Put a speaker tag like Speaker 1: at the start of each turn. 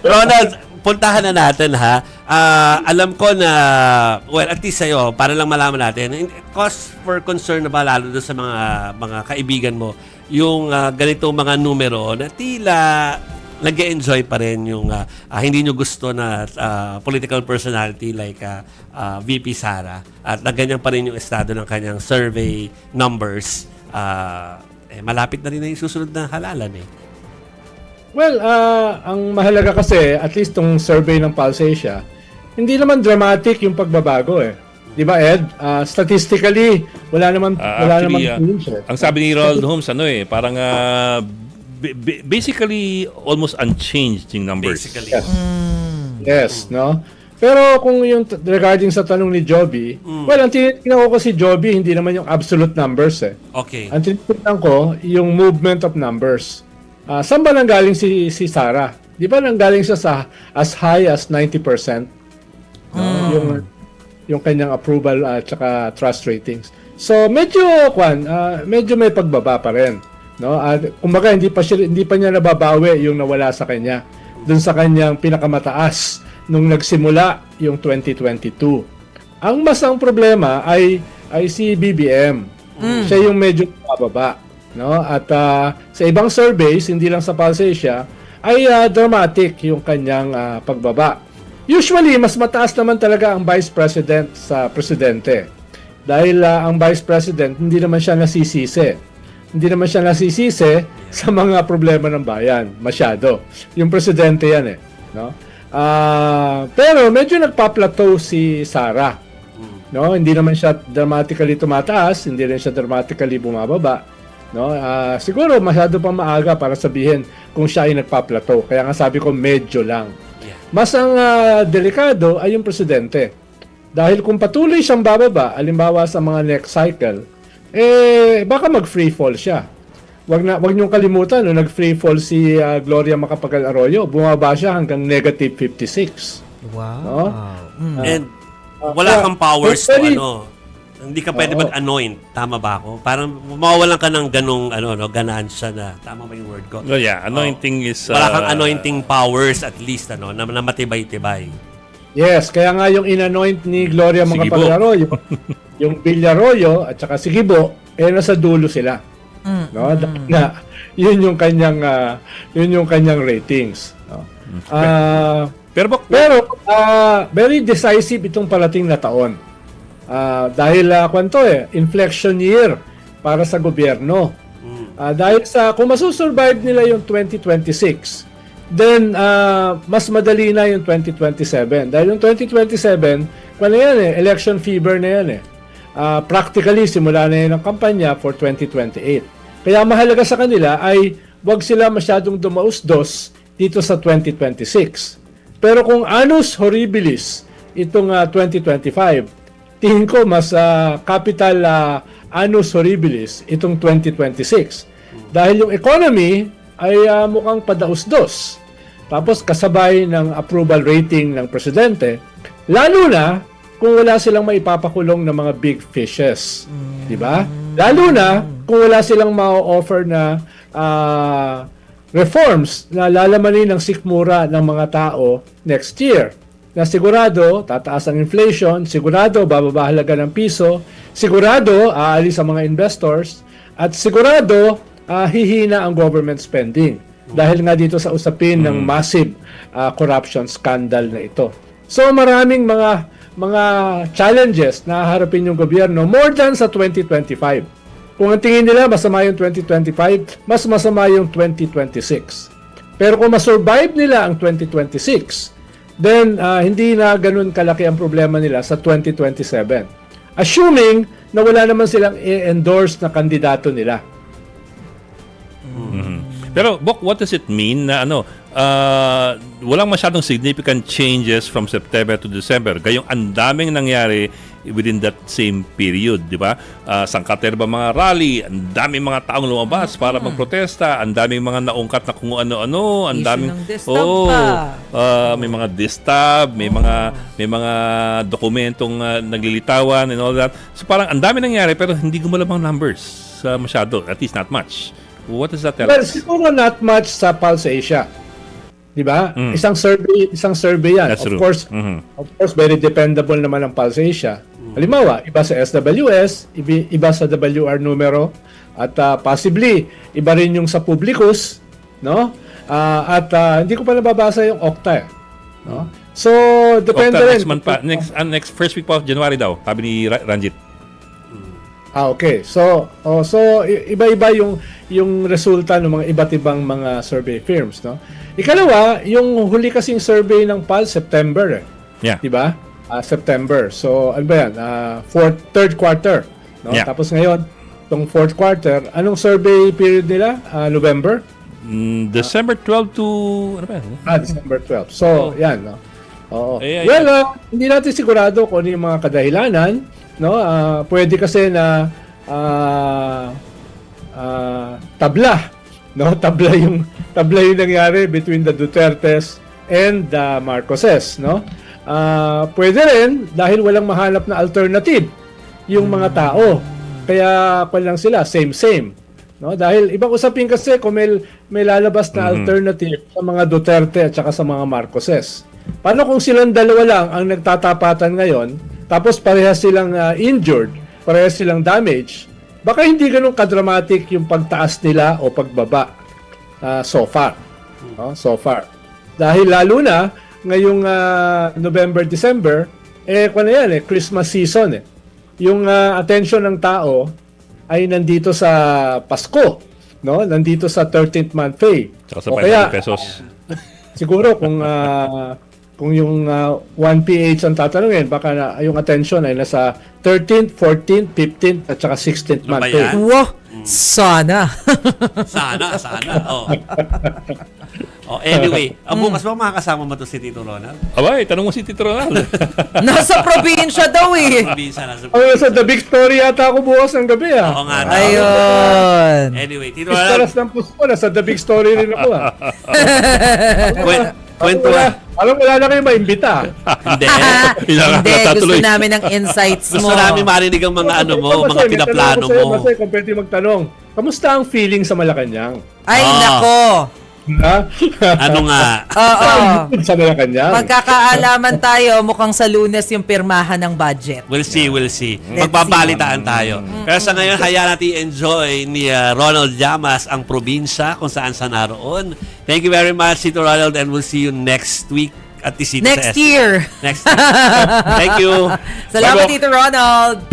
Speaker 1: Ronald, puntahan na natin ha. Alam ko na, well, at least sa'yo, para lang malaman natin, cause for concern na ba lalo doon sa mga kaibigan mo, yung ganitong mga numero na tila nag-enjoy pa rin yung hindi nyo gusto na political personality like VP Sara at na ganyan pa rin yung estado ng kanyang survey numbers. Malapit na rin na yung susunod na halalan eh.
Speaker 2: Well, ang mahalaga kasi, at least tong survey ng Pulse Asia, hindi naman dramatic yung pagbabago eh. Di ba, Ed? Statistically, wala naman change eh.
Speaker 3: Ang sabi ni Ronald Holmes, parang basically almost unchanged yung numbers.
Speaker 1: Basically.
Speaker 2: Yes. Yes, no? Pero kung yung regarding sa tanong ni Joby, well, ang tinitingnan ko si Joby, hindi naman yung absolute numbers eh.
Speaker 1: Okay.
Speaker 2: Ang tinitingnan ko, yung movement of numbers. Saan ba nanggaling si Sara? Di ba nanggaling siya sa as high as 90%? Yung kanyang approval at saka trust ratings. So medyo medyo may pagbaba pa rin, no? Kumbaga hindi pa niya nababawi yung nawala sa kanya dun sa kanyang pinakamataas nung nagsimula yung 2022. Ang problema ay si BBM. Siya yung medyo bababa. No, at sa ibang surveys, hindi lang sa Pulse Asia, ay dramatic yung kanyang pagbaba. Usually, mas mataas naman talaga ang Vice President sa Presidente. Dahil ang Vice President, hindi naman siya nasisisi. Hindi naman siya nasisisi sa mga problema ng bayan. Masyado. Yung Presidente yan eh. No? Pero medyo nagpa-plateau si Sara. No? Hindi naman siya dramatically tumataas, hindi rin siya dramatically bumababa. No, siguro masyado pang maaga para sabihin kung siya ay nagpa-plateau. Kaya nga sabi ko medyo lang. Mas ang delikado ay yung presidente. Dahil kung patuloy siyang bababa, alimbawa sa mga next cycle, baka mag-free fall siya. Wag niyong kalimutan, no, nag-free fall si Gloria Macapagal Arroyo, bumaba siya hanggang negative 56.
Speaker 4: Wow.
Speaker 2: No?
Speaker 1: And wala kang powers to hindi ka pwede mag-anoint. Tama ba ako? Parang mawawalan ka ng ganong ganansya na. Tama ba yung word ko?
Speaker 3: No, yeah, anointing is...
Speaker 1: Wala kang anointing powers at least, na matibay-tibay.
Speaker 2: Yes, kaya nga yung in-anoint ni Gloria Macapagal Arroyo, yung Villarroyo at saka si Gibo, nasa dulo sila. No? Na, yun yung kanyang ratings. No?
Speaker 3: Pero
Speaker 2: very decisive itong parating na taon. Dahil inflection year para sa gobyerno. Dahil kung masusurvive nila yung 2026, then mas madali na yung 2027. Dahil yung 2027, election fever na yan eh. Practically, simula na yan ang kampanya for 2028. Kaya mahalaga sa kanila ay wag sila masyadong dumausdos dito sa 2026. Pero kung annus horribilis itong 2025, tingin ko mas capital annus horribilis itong 2026. Dahil yung economy ay mukhang padausdos. Tapos kasabay ng approval rating ng presidente, lalo na kung wala silang maipapakulong ng mga big fishes. Di ba? Lalo na kung wala silang ma-offer na reforms na lalamanin ng sikmura ng mga tao next year. Na sigurado tataas ang inflation, sigurado bababa halaga ng piso, sigurado aalis ang mga investors, at sigurado hihina ang government spending dahil nga dito sa usapin ng massive corruption scandal na ito. So maraming mga challenges na haharapin yung gobyerno more than sa 2025. Kung ang tingin nila masama yung 2025, mas masama yung 2026. Pero kung masurvive nila ang 2026, then hindi na ganun kalaki ang problema nila sa 2027. Assuming na wala naman silang i-endorse na kandidato nila.
Speaker 3: Pero, Bok, what does it mean na walang masyadong significant changes from September to December? Gayong ang daming nangyari within that same period, di ba? Sangkaterba mga rally, ang daming mga taong lumabas para magprotesta, ang daming mga naungkat na kung ano-ano, ang daming may mga distab, may mga dokumentong naglilitawan and all that. So parang ang dami nangyari pero hindi gumalamang numbers masyado, at least not much. What does that tell us?
Speaker 2: Siguro not much sa Pulse Asia. 'Di ba? Isang survey 'yan.
Speaker 3: That's
Speaker 2: Of
Speaker 3: true.
Speaker 2: course, very dependable naman ang Pulse Asia. Halimbawa, iba sa SWS, iba sa WR numero, at possibly iba rin yung sa Publicus, no? Hindi ko pa nababasa yung Okta, no? So, depende
Speaker 3: Octa,
Speaker 2: rin.
Speaker 3: next month pa. Next first week pa of January daw, sabi ni Ranjit.
Speaker 2: Okay. So iba-iba yung resulta ng mga iba't ibang mga survey firms, no? Ikalawa, yung huli kasing survey ng Pulse September,
Speaker 3: Yeah.
Speaker 2: 'di ba? September. So ano ba 'yan? Third quarter, no?
Speaker 3: Yeah.
Speaker 2: Tapos ngayon, tong fourth quarter, anong survey period nila? November?
Speaker 3: December 12 to ano ba?
Speaker 2: December 12. So, yan, no? Oo.
Speaker 3: Ay,
Speaker 2: Hindi natin sigurado kung ano yung mga kadahilanan, no? Pwede kasi na tabla, no? Tabla yung nangyari between the Dutertes and the Marcoses, no? Pwede rin dahil walang mahanap na alternative yung mga tao. Kaya lang sila same. No, dahil ibang usapin kasi kung may lalabas na alternative sa mga Duterte at saka sa mga Marcoses. Paano kung silang dalawa lang ang nagtatapatan ngayon, tapos parehas silang injured, parehas silang damaged, baka hindi ganun kadramatic yung pagtaas nila o pagbaba so far. No? So far. Dahil lalo na ngayong November, December, kung yan Christmas season Yung attention ng tao ay nandito sa Pasko, no? Nandito sa 13th month pay.
Speaker 3: Tsaka sa
Speaker 2: O
Speaker 3: 500
Speaker 2: kaya,
Speaker 3: pesos.
Speaker 2: siguro kung yung 1PH ang tatanungin, baka yung attention ay nasa 13th, 14th, 15th at saka 16th
Speaker 1: Ano ba
Speaker 2: month pay.
Speaker 1: yan?
Speaker 4: Wow! Sana.
Speaker 1: Sana. Anyway, bukas ba makakasama mo to si Tito Ronald?
Speaker 3: Abay, tanong mo si Tito Ronald.
Speaker 4: Nasa probinsya daw eh.
Speaker 1: Bisa na sa...
Speaker 2: Sa The Big Story yata ako bukas ng gabi
Speaker 1: Oo nga. no?
Speaker 4: Ayun.
Speaker 1: Anyway, Tito Ronald,
Speaker 2: Pistaras ng puso ko, nasa The Big Story rin ako
Speaker 1: kwento
Speaker 2: Alam wala na kayo maimbita.
Speaker 1: Hindi.
Speaker 4: Hindi, gusto namin ng insights mo.
Speaker 1: Gusto namin marinig ang mga mga pinaplano mo.
Speaker 2: Masay, kung pwede magtanong, kamusta ang feeling sa Malacanang?
Speaker 4: Ay,
Speaker 1: Ah.
Speaker 4: nako.
Speaker 2: Ha?
Speaker 1: Ano nga?
Speaker 4: Oo.
Speaker 2: Sa Malacanang.
Speaker 4: Magkakaalaman tayo, mukhang sa Lunes yung pirmahan ng budget.
Speaker 1: We'll see.
Speaker 4: Let's
Speaker 1: Magbabalitaan tayo. Pero sa ngayon, hayaan natin enjoy ni Ronald Llamas ang probinsya kung saan sa naroon. Thank you very much, Tito Ronald, and we'll see you next week at the City
Speaker 4: Next year.
Speaker 1: Next week. Thank you.
Speaker 4: Salamat, Tito Ronald.